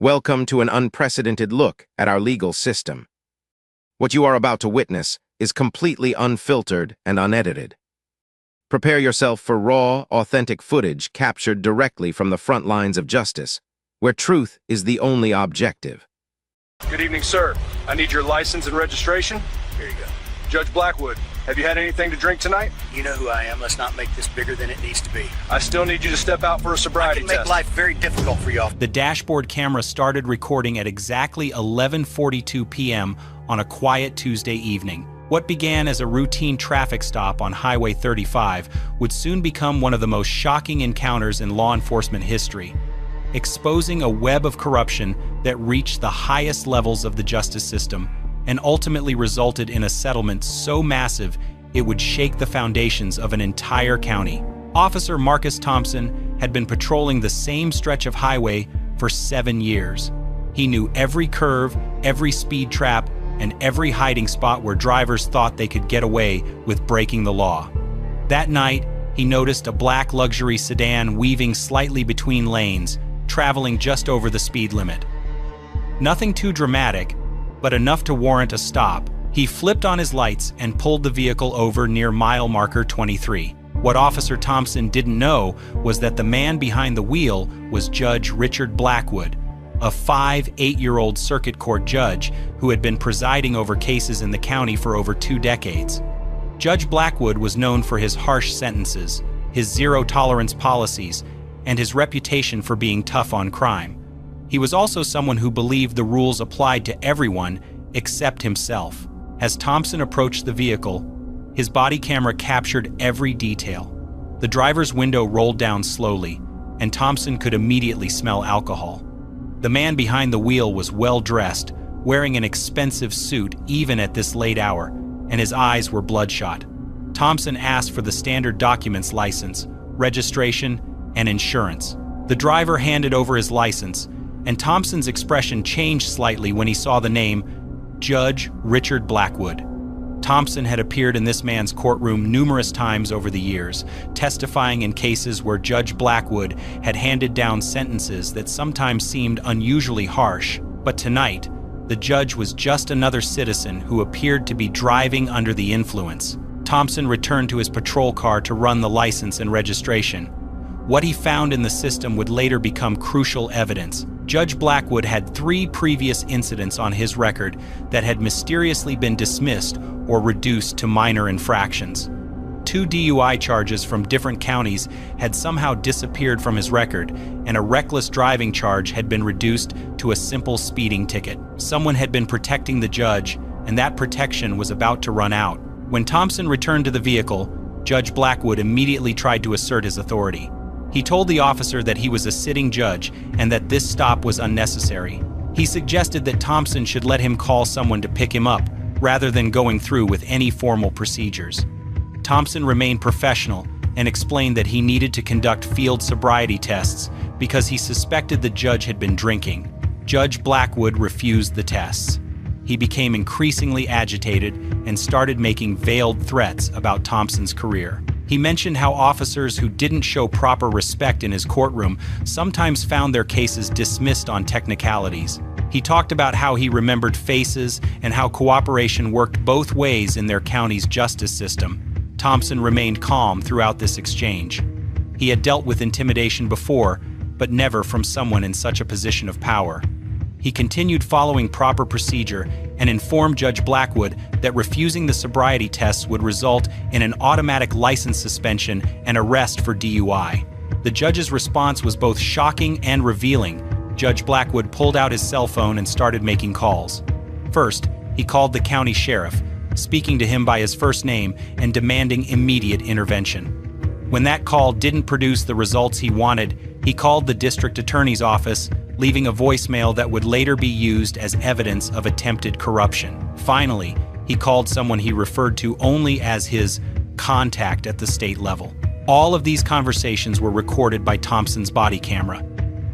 Welcome to an unprecedented look at our legal system. What you are about to witness is completely unfiltered and unedited. Prepare yourself for raw, authentic footage captured directly from the front lines of justice, where truth is the only objective. Good evening, sir. I need your license and registration. Here you go. Judge Blackwood, have you had anything to drink tonight? You know who I am. Let's not make this bigger than it needs to be. I still need you to step out for a sobriety I can make test. life very difficult for y'all. The dashboard camera started recording at exactly 11:42 p.m. on a quiet Tuesday evening. What began as a routine traffic stop on Highway 35 would soon become one of the most shocking encounters in law enforcement history, exposing a web of corruption that reached the highest levels of the justice system and ultimately resulted in a settlement so massive it would shake the foundations of an entire county. Officer Marcus Thompson had been patrolling the same stretch of highway for 7 years. He knew every curve, every speed trap, and every hiding spot where drivers thought they could get away with breaking the law. That night, he noticed a black luxury sedan weaving slightly between lanes, traveling just over the speed limit. Nothing too dramatic, but enough to warrant a stop. He flipped on his lights and pulled the vehicle over near mile marker 23. What Officer Thompson didn't know was that the man behind the wheel was Judge Richard Blackwood, a 8-year-old circuit court judge who had been presiding over cases in the county for over 2 decades. Judge Blackwood was known for his harsh sentences, his zero-tolerance policies, and his reputation for being tough on crime. He was also someone who believed the rules applied to everyone except himself. As Thompson approached the vehicle, his body camera captured every detail. The driver's window rolled down slowly, and Thompson could immediately smell alcohol. The man behind the wheel was well-dressed, wearing an expensive suit even at this late hour, and his eyes were bloodshot. Thompson asked for the standard documents: license, registration, and insurance. The driver handed over his license, and Thompson's expression changed slightly when he saw the name Judge Richard Blackwood. Thompson had appeared in this man's courtroom numerous times over the years, testifying in cases where Judge Blackwood had handed down sentences that sometimes seemed unusually harsh. But tonight, the judge was just another citizen who appeared to be driving under the influence. Thompson returned to his patrol car to run the license and registration. What he found in the system would later become crucial evidence. Judge Blackwood had 3 previous incidents on his record that had mysteriously been dismissed or reduced to minor infractions. 2 DUI charges from different counties had somehow disappeared from his record, and a reckless driving charge had been reduced to a simple speeding ticket. Someone had been protecting the judge, and that protection was about to run out. When Thompson returned to the vehicle, Judge Blackwood immediately tried to assert his authority. He told the officer that he was a sitting judge and that this stop was unnecessary. He suggested that Thompson should let him call someone to pick him up, rather than going through with any formal procedures. Thompson remained professional and explained that he needed to conduct field sobriety tests because he suspected the judge had been drinking. Judge Blackwood refused the tests. He became increasingly agitated and started making veiled threats about Thompson's career. He mentioned how officers who didn't show proper respect in his courtroom sometimes found their cases dismissed on technicalities. He talked about how he remembered faces and how cooperation worked both ways in their county's justice system. Thompson remained calm throughout this exchange. He had dealt with intimidation before, but never from someone in such a position of power. He continued following proper procedure and informed Judge Blackwood that refusing the sobriety tests would result in an automatic license suspension and arrest for DUI. The judge's response was both shocking and revealing. Judge Blackwood pulled out his cell phone and started making calls. First, he called the county sheriff, speaking to him by his first name and demanding immediate intervention. When that call didn't produce the results he wanted, he called the district attorney's office, leaving a voicemail that would later be used as evidence of attempted corruption. Finally, he called someone he referred to only as his contact at the state level. All of these conversations were recorded by Thompson's body camera.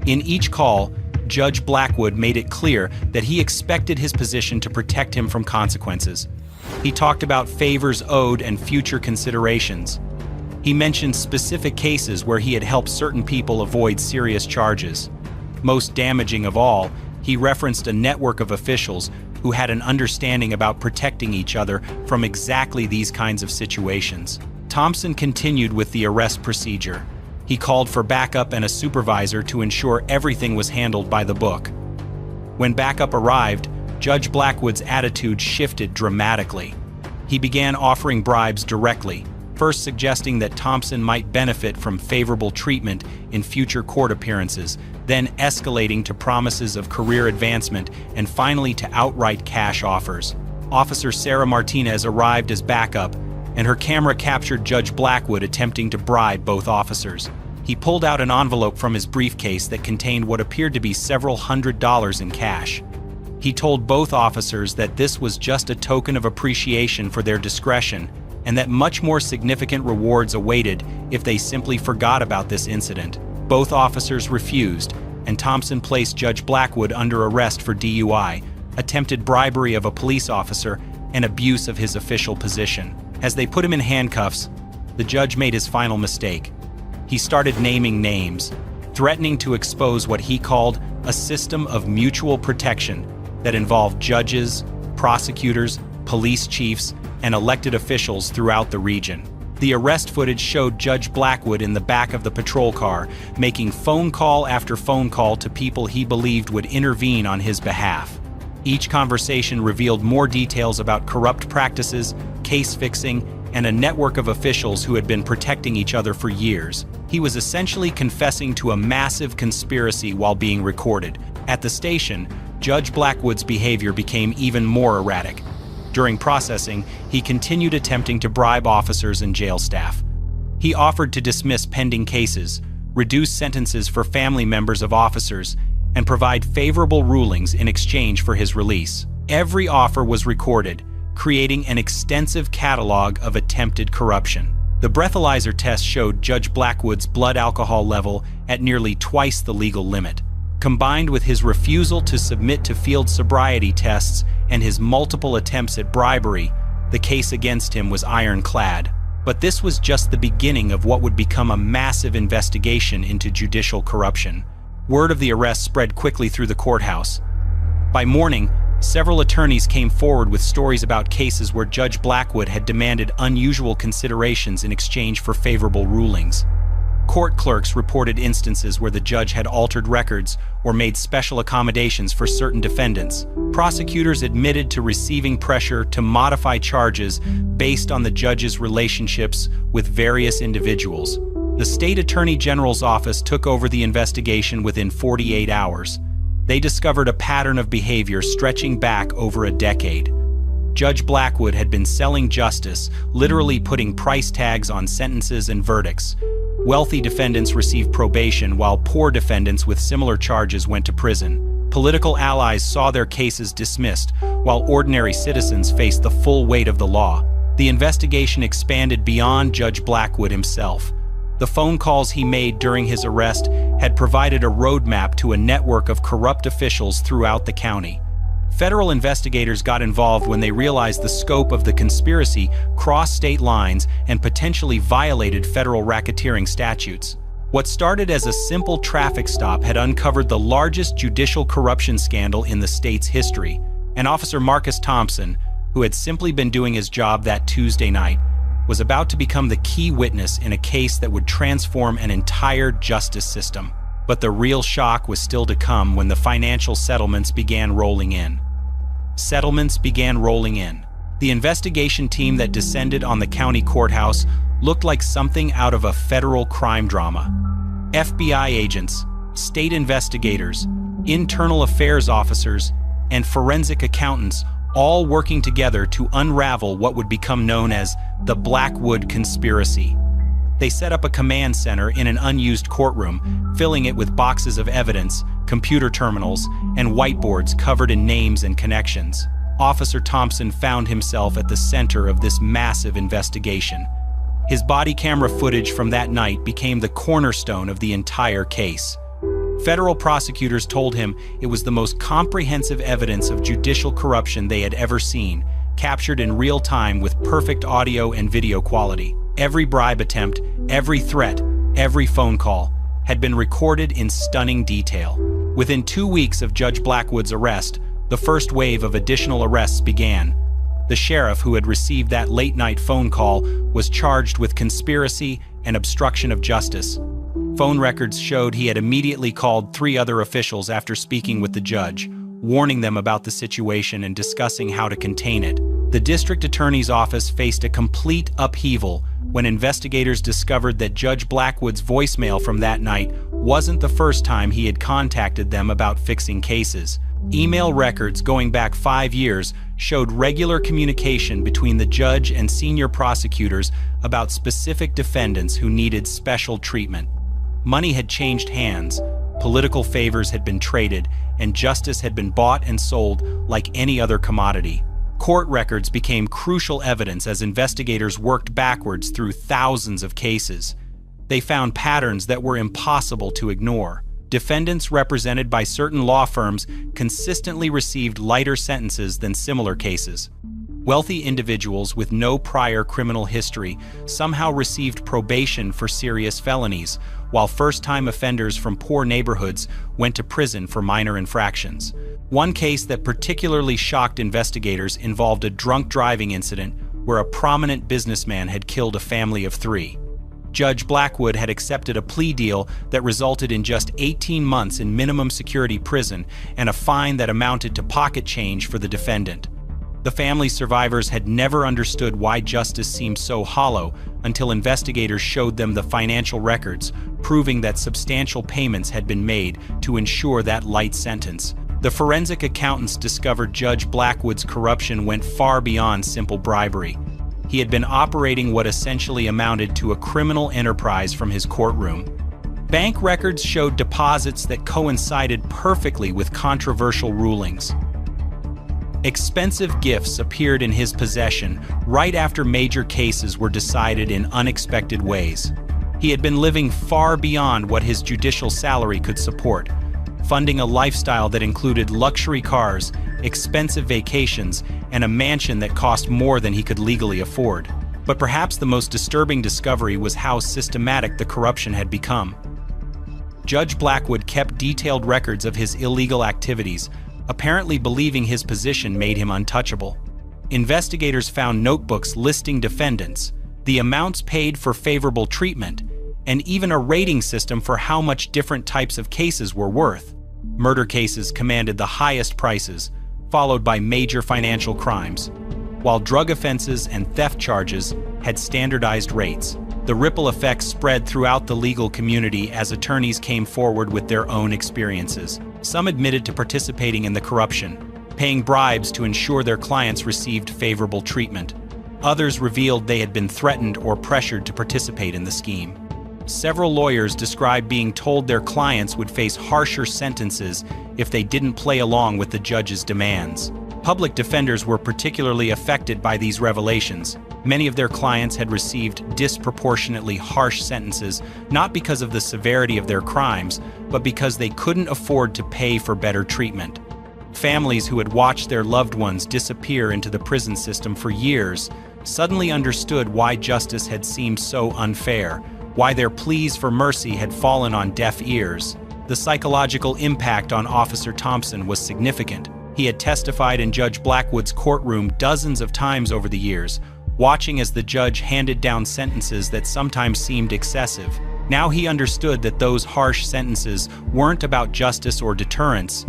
In each call, Judge Blackwood made it clear that he expected his position to protect him from consequences. He talked about favors owed and future considerations. He mentioned specific cases where he had helped certain people avoid serious charges. Most damaging of all, he referenced a network of officials who had an understanding about protecting each other from exactly these kinds of situations. Thompson continued with the arrest procedure. He called for backup and a supervisor to ensure everything was handled by the book. When backup arrived, Judge Blackwood's attitude shifted dramatically. He began offering bribes directly, first suggesting that Thompson might benefit from favorable treatment in future court appearances, then escalating to promises of career advancement and finally to outright cash offers. Officer Sarah Martinez arrived as backup, and her camera captured Judge Blackwood attempting to bribe both officers. He pulled out an envelope from his briefcase that contained what appeared to be several $100s in cash. He told both officers that this was just a token of appreciation for their discretion, and that much more significant rewards awaited if they simply forgot about this incident. Both officers refused, and Thompson placed Judge Blackwood under arrest for DUI, attempted bribery of a police officer, and abuse of his official position. As they put him in handcuffs, the judge made his final mistake. He started naming names, threatening to expose what he called a system of mutual protection that involved judges, prosecutors, police chiefs, and elected officials throughout the region. The arrest footage showed Judge Blackwood in the back of the patrol car, making phone call after phone call to people he believed would intervene on his behalf. Each conversation revealed more details about corrupt practices, case fixing, and a network of officials who had been protecting each other for years. He was essentially confessing to a massive conspiracy while being recorded. At the station, Judge Blackwood's behavior became even more erratic. During processing, he continued attempting to bribe officers and jail staff. He offered to dismiss pending cases, reduce sentences for family members of officers, and provide favorable rulings in exchange for his release. Every offer was recorded, creating an extensive catalog of attempted corruption. The breathalyzer test showed Judge Blackwood's blood alcohol level at nearly twice the legal limit. Combined with his refusal to submit to field sobriety tests and his multiple attempts at bribery, the case against him was ironclad. But this was just the beginning of what would become a massive investigation into judicial corruption. Word of the arrest spread quickly through the courthouse. By morning, several attorneys came forward with stories about cases where Judge Blackwood had demanded unusual considerations in exchange for favorable rulings. Court clerks reported instances where the judge had altered records or made special accommodations for certain defendants. Prosecutors admitted to receiving pressure to modify charges based on the judge's relationships with various individuals. The State Attorney General's office took over the investigation within 48 hours. They discovered a pattern of behavior stretching back over a decade. Judge Blackwood had been selling justice, literally putting price tags on sentences and verdicts. Wealthy defendants received probation, while poor defendants with similar charges went to prison. Political allies saw their cases dismissed, while ordinary citizens faced the full weight of the law. The investigation expanded beyond Judge Blackwood himself. The phone calls he made during his arrest had provided a roadmap to a network of corrupt officials throughout the county. Federal investigators got involved when they realized the scope of the conspiracy crossed state lines and potentially violated federal racketeering statutes. What started as a simple traffic stop had uncovered the largest judicial corruption scandal in the state's history. And Officer Marcus Thompson, who had simply been doing his job that Tuesday night, was about to become the key witness in a case that would transform an entire justice system. But the real shock was still to come when the financial settlements began rolling in. The investigation team that descended on the county courthouse looked like something out of a federal crime drama. FBI agents, state investigators, internal affairs officers, and forensic accountants all working together to unravel what would become known as the Blackwood Conspiracy. They set up a command center in an unused courtroom, filling it with boxes of evidence, computer terminals, and whiteboards covered in names and connections. Officer Thompson found himself at the center of this massive investigation. His body camera footage from that night became the cornerstone of the entire case. Federal prosecutors told him it was the most comprehensive evidence of judicial corruption they had ever seen, captured in real time with perfect audio and video quality. Every bribe attempt, every threat, every phone call had been recorded in stunning detail. Within 2 weeks of Judge Blackwood's arrest, the first wave of additional arrests began. The sheriff who had received that late-night phone call was charged with conspiracy and obstruction of justice. Phone records showed he had immediately called 3 other officials after speaking with the judge, warning them about the situation and discussing how to contain it. The district attorney's office faced a complete upheaval when investigators discovered that Judge Blackwood's voicemail from that night wasn't the first time he had contacted them about fixing cases. Email records going back 5 years showed regular communication between the judge and senior prosecutors about specific defendants who needed special treatment. Money had changed hands, political favors had been traded, and justice had been bought and sold like any other commodity. Court records became crucial evidence as investigators worked backwards through thousands of cases. They found patterns that were impossible to ignore. Defendants represented by certain law firms consistently received lighter sentences than similar cases. Wealthy individuals with no prior criminal history somehow received probation for serious felonies, while first-time offenders from poor neighborhoods went to prison for minor infractions. One case that particularly shocked investigators involved a drunk driving incident where a prominent businessman had killed a family of 3. Judge Blackwood had accepted a plea deal that resulted in just 18 months in minimum security prison and a fine that amounted to pocket change for the defendant. The family survivors had never understood why justice seemed so hollow until investigators showed them the financial records, proving that substantial payments had been made to ensure that light sentence. The forensic accountants discovered Judge Blackwood's corruption went far beyond simple bribery. He had been operating what essentially amounted to a criminal enterprise from his courtroom. Bank records showed deposits that coincided perfectly with controversial rulings. Expensive gifts appeared in his possession right after major cases were decided in unexpected ways. He had been living far beyond what his judicial salary could support, funding a lifestyle that included luxury cars, expensive vacations, and a mansion that cost more than he could legally afford. But perhaps the most disturbing discovery was how systematic the corruption had become. Judge Blackwood kept detailed records of his illegal activities, apparently believing his position made him untouchable. Investigators found notebooks listing defendants, the amounts paid for favorable treatment, and even a rating system for how much different types of cases were worth. Murder cases commanded the highest prices, followed by major financial crimes, while drug offenses and theft charges had standardized rates. The ripple effects spread throughout the legal community as attorneys came forward with their own experiences. Some admitted to participating in the corruption, paying bribes to ensure their clients received favorable treatment. Others revealed they had been threatened or pressured to participate in the scheme. Several lawyers described being told their clients would face harsher sentences if they didn't play along with the judge's demands. Public defenders were particularly affected by these revelations. Many of their clients had received disproportionately harsh sentences, not because of the severity of their crimes, but because they couldn't afford to pay for better treatment. Families who had watched their loved ones disappear into the prison system for years suddenly understood why justice had seemed so unfair, why their pleas for mercy had fallen on deaf ears. The psychological impact on Officer Thompson was significant. He had testified in Judge Blackwood's courtroom dozens of times over the years, watching as the judge handed down sentences that sometimes seemed excessive. Now he understood that those harsh sentences weren't about justice or deterrence.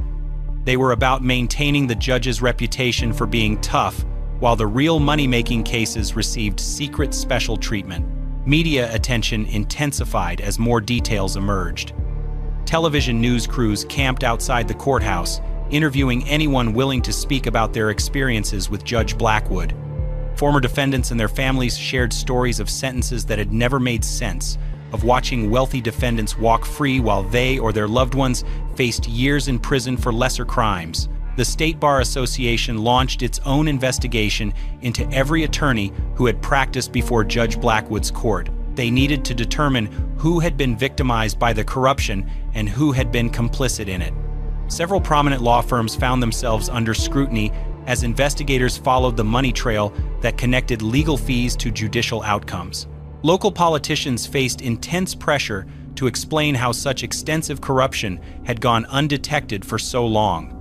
They were about maintaining the judge's reputation for being tough, while the real money-making cases received secret special treatment. Media attention intensified as more details emerged. Television news crews camped outside the courthouse, interviewing anyone willing to speak about their experiences with Judge Blackwood. Former defendants and their families shared stories of sentences that had never made sense, of watching wealthy defendants walk free while they or their loved ones faced years in prison for lesser crimes. The State Bar Association launched its own investigation into every attorney who had practiced before Judge Blackwood's court. They needed to determine who had been victimized by the corruption and who had been complicit in it. Several prominent law firms found themselves under scrutiny as investigators followed the money trail that connected legal fees to judicial outcomes. Local politicians faced intense pressure to explain how such extensive corruption had gone undetected for so long.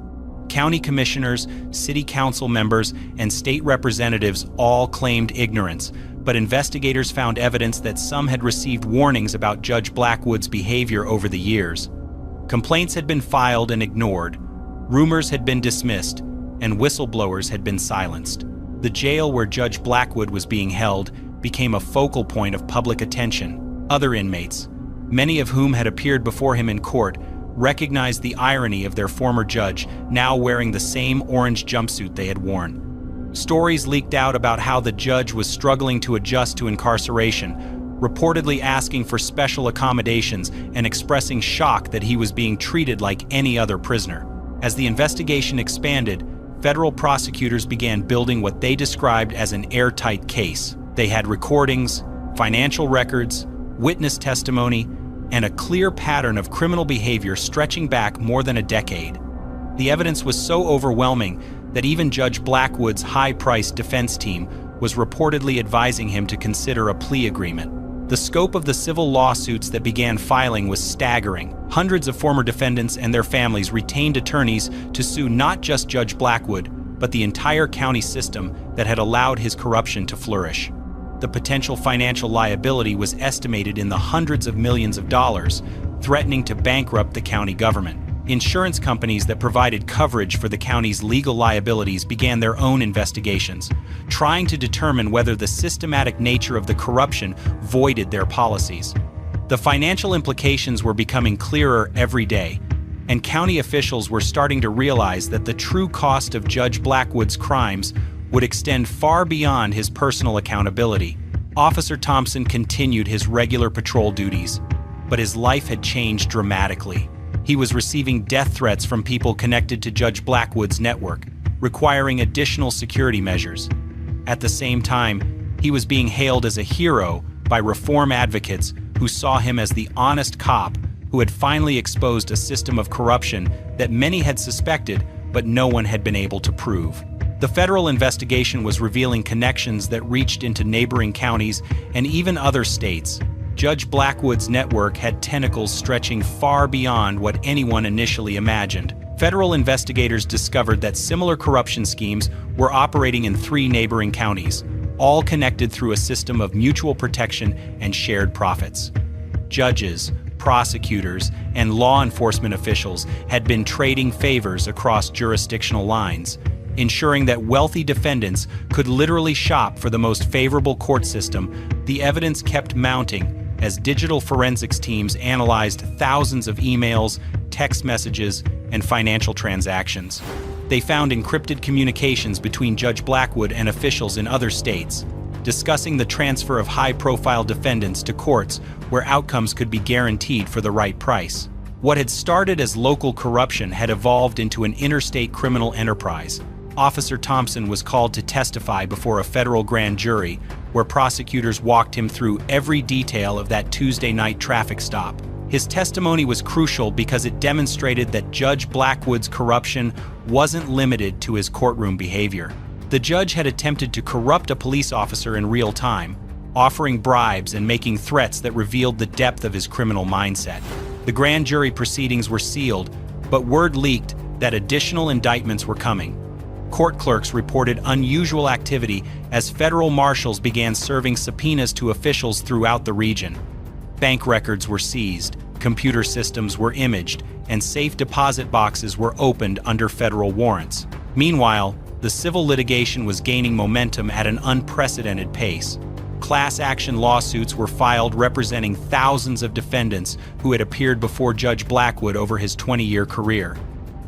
County commissioners, city council members, and state representatives all claimed ignorance, but investigators found evidence that some had received warnings about Judge Blackwood's behavior over the years. Complaints had been filed and ignored, rumors had been dismissed, and whistleblowers had been silenced. The jail where Judge Blackwood was being held became a focal point of public attention. Other inmates, many of whom had appeared before him in court, recognized the irony of their former judge now wearing the same orange jumpsuit they had worn. Stories leaked out about how the judge was struggling to adjust to incarceration, reportedly asking for special accommodations and expressing shock that he was being treated like any other prisoner. As the investigation expanded, federal prosecutors began building what they described as an airtight case. They had recordings, financial records, witness testimony, and a clear pattern of criminal behavior stretching back more than a decade. The evidence was so overwhelming that even Judge Blackwood's high-priced defense team was reportedly advising him to consider a plea agreement. The scope of the civil lawsuits that began filing was staggering. Hundreds of former defendants and their families retained attorneys to sue not just Judge Blackwood, but the entire county system that had allowed his corruption to flourish. The potential financial liability was estimated in the hundreds of millions of dollars, threatening to bankrupt the county government. Insurance companies that provided coverage for the county's legal liabilities began their own investigations, trying to determine whether the systematic nature of the corruption voided their policies. The financial implications were becoming clearer every day, and county officials were starting to realize that the true cost of Judge Blackwood's crimes would extend far beyond his personal accountability. Officer Thompson continued his regular patrol duties, but his life had changed dramatically. He was receiving death threats from people connected to Judge Blackwood's network, requiring additional security measures. At the same time, he was being hailed as a hero by reform advocates who saw him as the honest cop who had finally exposed a system of corruption that many had suspected, but no one had been able to prove. The federal investigation was revealing connections that reached into neighboring counties and even other states. Judge Blackwood's network had tentacles stretching far beyond what anyone initially imagined. Federal investigators discovered that similar corruption schemes were operating in 3 neighboring counties, all connected through a system of mutual protection and shared profits. Judges, prosecutors, and law enforcement officials had been trading favors across jurisdictional lines, ensuring that wealthy defendants could literally shop for the most favorable court system. The evidence kept mounting as digital forensics teams analyzed thousands of emails, text messages, and financial transactions. They found encrypted communications between Judge Blackwood and officials in other states, discussing the transfer of high-profile defendants to courts where outcomes could be guaranteed for the right price. What had started as local corruption had evolved into an interstate criminal enterprise. Officer Thompson was called to testify before a federal grand jury, where prosecutors walked him through every detail of that Tuesday night traffic stop. His testimony was crucial because it demonstrated that Judge Blackwood's corruption wasn't limited to his courtroom behavior. The judge had attempted to corrupt a police officer in real time, offering bribes and making threats that revealed the depth of his criminal mindset. The grand jury proceedings were sealed, but word leaked that additional indictments were coming. Court clerks reported unusual activity as federal marshals began serving subpoenas to officials throughout the region. Bank records were seized, computer systems were imaged, and safe deposit boxes were opened under federal warrants. Meanwhile, the civil litigation was gaining momentum at an unprecedented pace. Class action lawsuits were filed representing thousands of defendants who had appeared before Judge Blackwood over his 20-year career.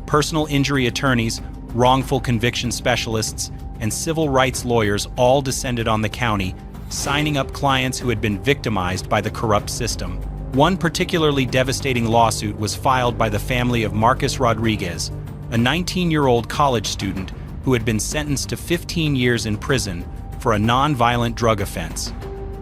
Personal injury attorneys, wrongful conviction specialists, and civil rights lawyers all descended on the county, signing up clients who had been victimized by the corrupt system. One particularly devastating lawsuit was filed by the family of Marcus Rodriguez, a 19-year-old college student who had been sentenced to 15 years in prison for a non-violent drug offense.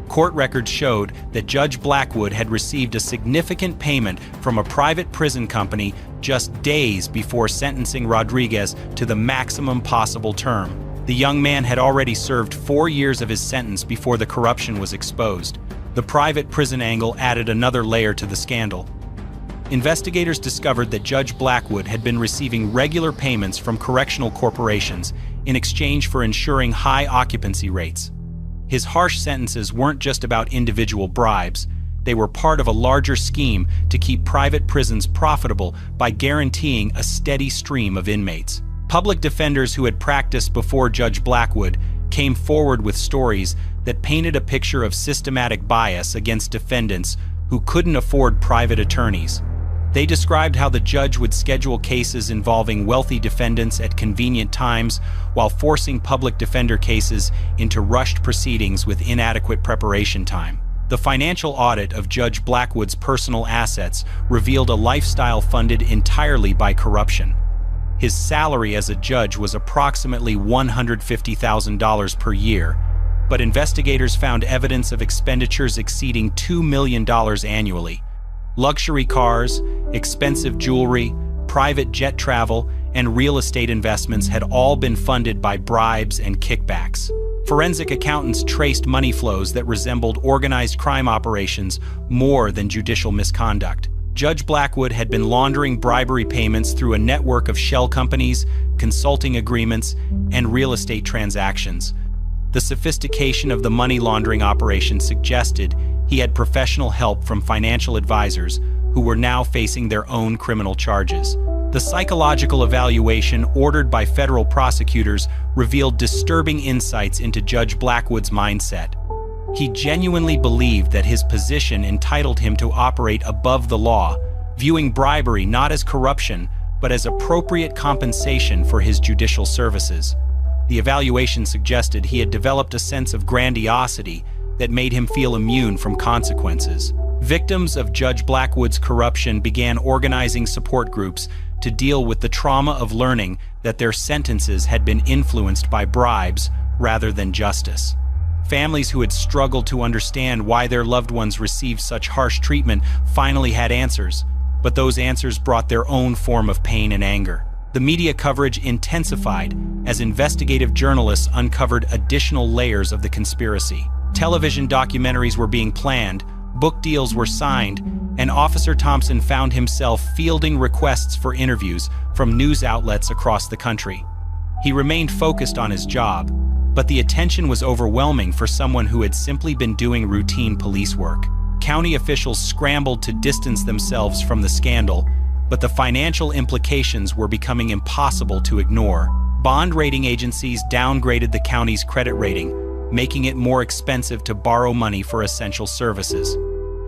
Court records showed that Judge Blackwood had received a significant payment from a private prison company just days before sentencing Rodriguez to the maximum possible term. The young man had already served 4 years of his sentence before the corruption was exposed. The private prison angle added another layer to the scandal. Investigators discovered that Judge Blackwood had been receiving regular payments from correctional corporations in exchange for ensuring high occupancy rates. His harsh sentences weren't just about individual bribes. They were part of a larger scheme to keep private prisons profitable by guaranteeing a steady stream of inmates. Public defenders who had practiced before Judge Blackwood came forward with stories that painted a picture of systematic bias against defendants who couldn't afford private attorneys. They described how the judge would schedule cases involving wealthy defendants at convenient times while forcing public defender cases into rushed proceedings with inadequate preparation time. The financial audit of Judge Blackwood's personal assets revealed a lifestyle funded entirely by corruption. His salary as a judge was approximately $150,000 per year, but investigators found evidence of expenditures exceeding $2 million annually. Luxury cars, expensive jewelry, private jet travel, and real estate investments had all been funded by bribes and kickbacks. Forensic accountants traced money flows that resembled organized crime operations more than judicial misconduct. Judge Blackwood had been laundering bribery payments through a network of shell companies, consulting agreements, and real estate transactions. The sophistication of the money laundering operation suggested he had professional help from financial advisors who were now facing their own criminal charges. The psychological evaluation ordered by federal prosecutors revealed disturbing insights into Judge Blackwood's mindset. He genuinely believed that his position entitled him to operate above the law, viewing bribery not as corruption, but as appropriate compensation for his judicial services. The evaluation suggested he had developed a sense of grandiosity that made him feel immune from consequences. Victims of Judge Blackwood's corruption began organizing support groups to deal with the trauma of learning that their sentences had been influenced by bribes rather than justice. Families who had struggled to understand why their loved ones received such harsh treatment finally had answers, but those answers brought their own form of pain and anger. The media coverage intensified as investigative journalists uncovered additional layers of the conspiracy. Television documentaries were being planned, book deals were signed, and Officer Thompson found himself fielding requests for interviews from news outlets across the country. He remained focused on his job, but the attention was overwhelming for someone who had simply been doing routine police work. County officials scrambled to distance themselves from the scandal, but the financial implications were becoming impossible to ignore. Bond rating agencies downgraded the county's credit rating, making it more expensive to borrow money for essential services.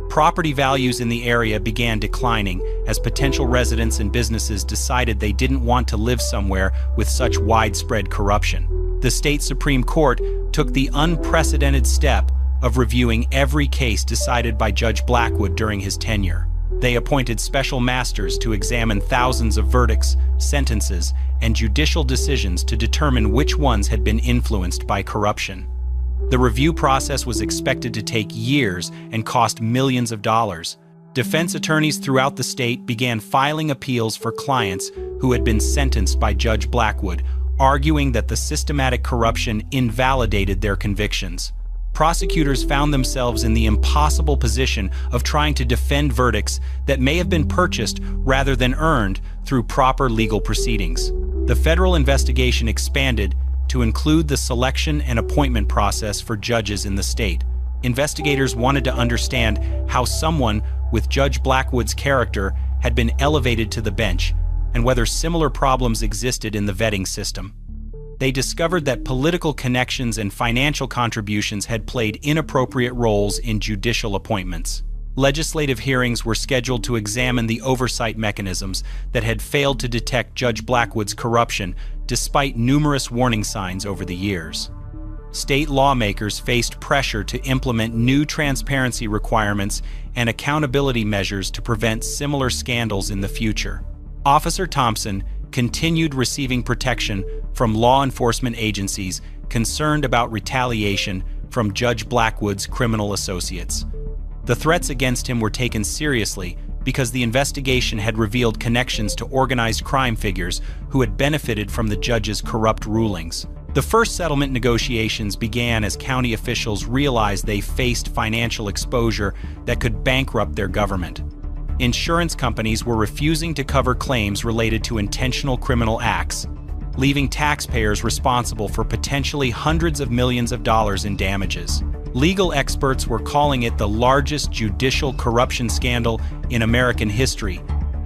Property values in the area began declining as potential residents and businesses decided they didn't want to live somewhere with such widespread corruption. The state Supreme Court took the unprecedented step of reviewing every case decided by Judge Blackwood during his tenure. They appointed special masters to examine thousands of verdicts, sentences, and judicial decisions to determine which ones had been influenced by corruption. The review process was expected to take years and cost millions of dollars. Defense attorneys throughout the state began filing appeals for clients who had been sentenced by Judge Blackwood, arguing that the systematic corruption invalidated their convictions. Prosecutors found themselves in the impossible position of trying to defend verdicts that may have been purchased rather than earned through proper legal proceedings. The federal investigation expanded to include the selection and appointment process for judges in the state. Investigators wanted to understand how someone with Judge Blackwood's character had been elevated to the bench and whether similar problems existed in the vetting system. They discovered that political connections and financial contributions had played inappropriate roles in judicial appointments. Legislative hearings were scheduled to examine the oversight mechanisms that had failed to detect Judge Blackwood's corruption despite numerous warning signs over the years. State lawmakers faced pressure to implement new transparency requirements and accountability measures to prevent similar scandals in the future. Officer Thompson continued receiving protection from law enforcement agencies concerned about retaliation from Judge Blackwood's criminal associates. The threats against him were taken seriously because the investigation had revealed connections to organized crime figures who had benefited from the judge's corrupt rulings. The first settlement negotiations began as county officials realized they faced financial exposure that could bankrupt their government. Insurance companies were refusing to cover claims related to intentional criminal acts, leaving taxpayers responsible for potentially hundreds of millions of dollars in damages. Legal experts were calling it the largest judicial corruption scandal in American history,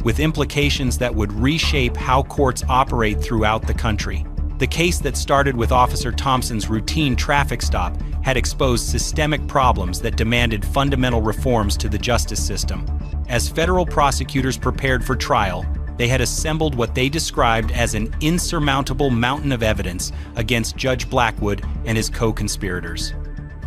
with implications that would reshape how courts operate throughout the country. The case that started with Officer Thompson's routine traffic stop had exposed systemic problems that demanded fundamental reforms to the justice system. As federal prosecutors prepared for trial, they had assembled what they described as an insurmountable mountain of evidence against Judge Blackwood and his co-conspirators.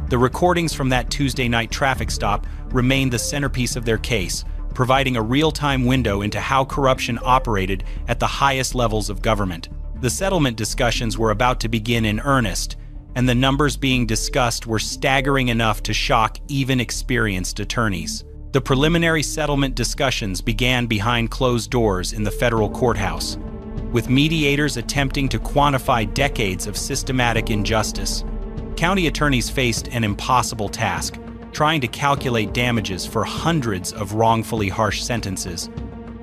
The recordings from that Tuesday night traffic stop remain the centerpiece of their case, providing a real-time window into how corruption operated at the highest levels of government. The settlement discussions were about to begin in earnest, and the numbers being discussed were staggering enough to shock even experienced attorneys. The preliminary settlement discussions began behind closed doors in the federal courthouse, with mediators attempting to quantify decades of systematic injustice. County attorneys faced an impossible task, trying to calculate damages for hundreds of wrongfully harsh sentences,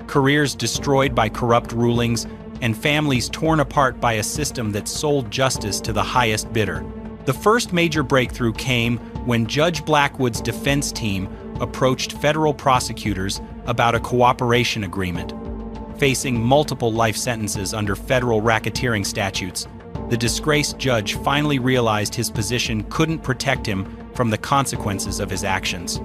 careers destroyed by corrupt rulings, and families torn apart by a system that sold justice to the highest bidder. The first major breakthrough came when Judge Blackwood's defense team approached federal prosecutors about a cooperation agreement. Facing multiple life sentences under federal racketeering statutes, the disgraced judge finally realized his position couldn't protect him from the consequences of his actions.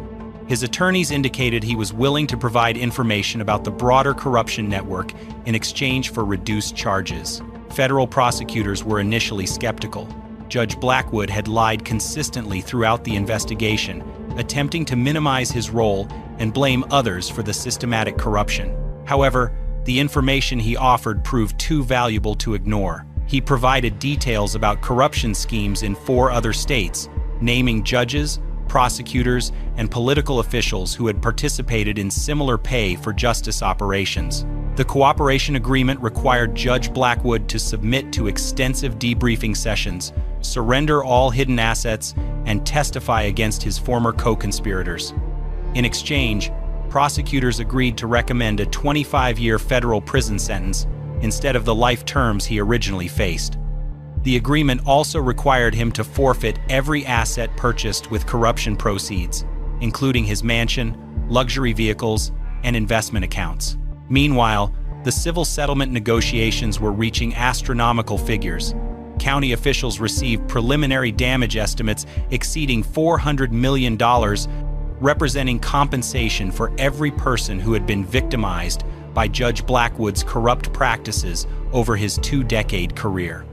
His attorneys indicated he was willing to provide information about the broader corruption network in exchange for reduced charges. Federal prosecutors were initially skeptical. Judge Blackwood had lied consistently throughout the investigation, attempting to minimize his role and blame others for the systematic corruption. However, the information he offered proved too valuable to ignore. He provided details about corruption schemes in 4 other states, naming judges, prosecutors, and political officials who had participated in similar pay for justice operations. The cooperation agreement required Judge Blackwood to submit to extensive debriefing sessions, surrender all hidden assets, and testify against his former co-conspirators. In exchange, prosecutors agreed to recommend a 25-year federal prison sentence instead of the life terms he originally faced. The agreement also required him to forfeit every asset purchased with corruption proceeds, including his mansion, luxury vehicles, and investment accounts. Meanwhile, the civil settlement negotiations were reaching astronomical figures. County officials received preliminary damage estimates exceeding $400 million, representing compensation for every person who had been victimized by Judge Blackwood's corrupt practices over his 2-decade career.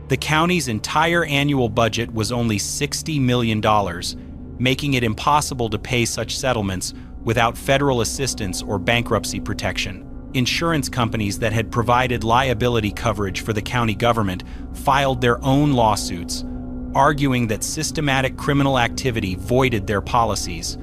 The county's entire annual budget was only $60 million, making it impossible to pay such settlements without federal assistance or bankruptcy protection. Insurance companies that had provided liability coverage for the county government filed their own lawsuits, arguing that systematic criminal activity voided their policies.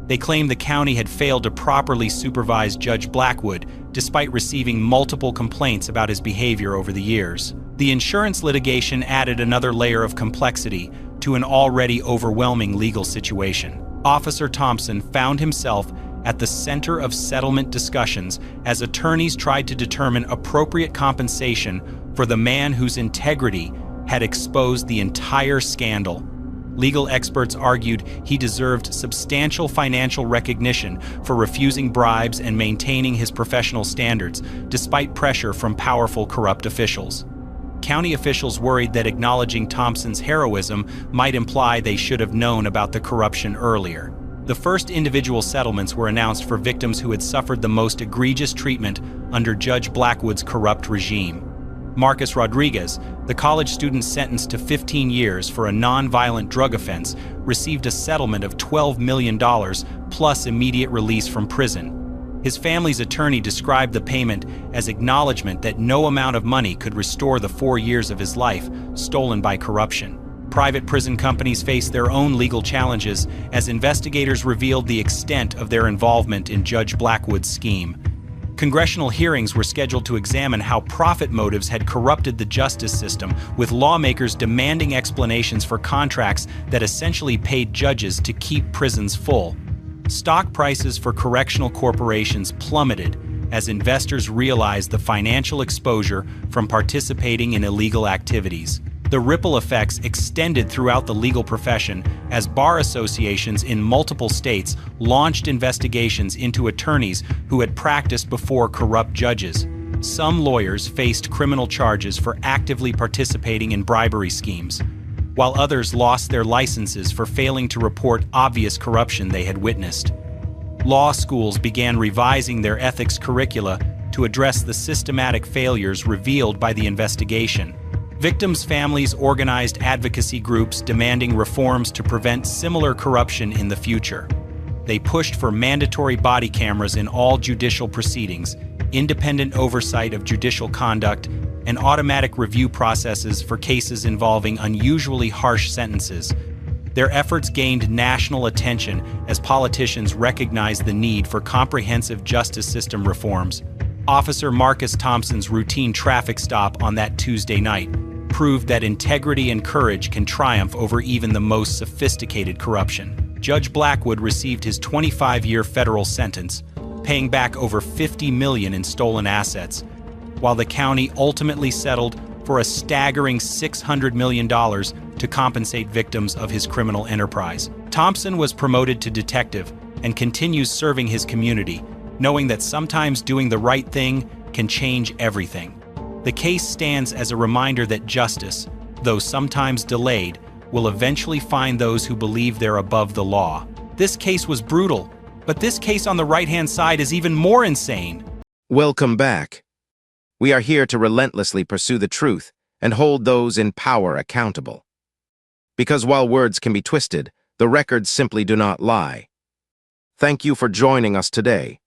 They claimed the county had failed to properly supervise Judge Blackwood despite receiving multiple complaints about his behavior over the years. The insurance litigation added another layer of complexity to an already overwhelming legal situation. Officer Thompson found himself at the center of settlement discussions as attorneys tried to determine appropriate compensation for the man whose integrity had exposed the entire scandal. Legal experts argued he deserved substantial financial recognition for refusing bribes and maintaining his professional standards, despite pressure from powerful corrupt officials. County officials worried that acknowledging Thompson's heroism might imply they should have known about the corruption earlier. The first individual settlements were announced for victims who had suffered the most egregious treatment under Judge Blackwood's corrupt regime. Marcus Rodriguez, the college student sentenced to 15 years for a non-violent drug offense, received a settlement of $12 million plus immediate release from prison. His family's attorney described the payment as acknowledgement that no amount of money could restore the 4 years of his life stolen by corruption. Private prison companies faced their own legal challenges as investigators revealed the extent of their involvement in Judge Blackwood's scheme. Congressional hearings were scheduled to examine how profit motives had corrupted the justice system, with lawmakers demanding explanations for contracts that essentially paid judges to keep prisons full. Stock prices for correctional corporations plummeted as investors realized the financial exposure from participating in illegal activities. The ripple effects extended throughout the legal profession as bar associations in multiple states launched investigations into attorneys who had practiced before corrupt judges. Some lawyers faced criminal charges for actively participating in bribery schemes, while others lost their licenses for failing to report obvious corruption they had witnessed. Law schools began revising their ethics curricula to address the systematic failures revealed by the investigation. Victims' families organized advocacy groups demanding reforms to prevent similar corruption in the future. They pushed for mandatory body cameras in all judicial proceedings, independent oversight of judicial conduct, and automatic review processes for cases involving unusually harsh sentences. Their efforts gained national attention as politicians recognized the need for comprehensive justice system reforms. Officer Marcus Thompson's routine traffic stop on that Tuesday night proved that integrity and courage can triumph over even the most sophisticated corruption. Judge Blackwood received his 25-year federal sentence, paying back over $50 million in stolen assets, while the county ultimately settled for a staggering $600 million to compensate victims of his criminal enterprise. Thompson was promoted to detective and continues serving his community, knowing that sometimes doing the right thing can change everything. The case stands as a reminder that justice, though sometimes delayed, will eventually find those who believe they're above the law. This case was brutal, but this case on the right-hand side is even more insane. Welcome back. We are here to relentlessly pursue the truth and hold those in power accountable. Because while words can be twisted, the records simply do not lie. Thank you for joining us today.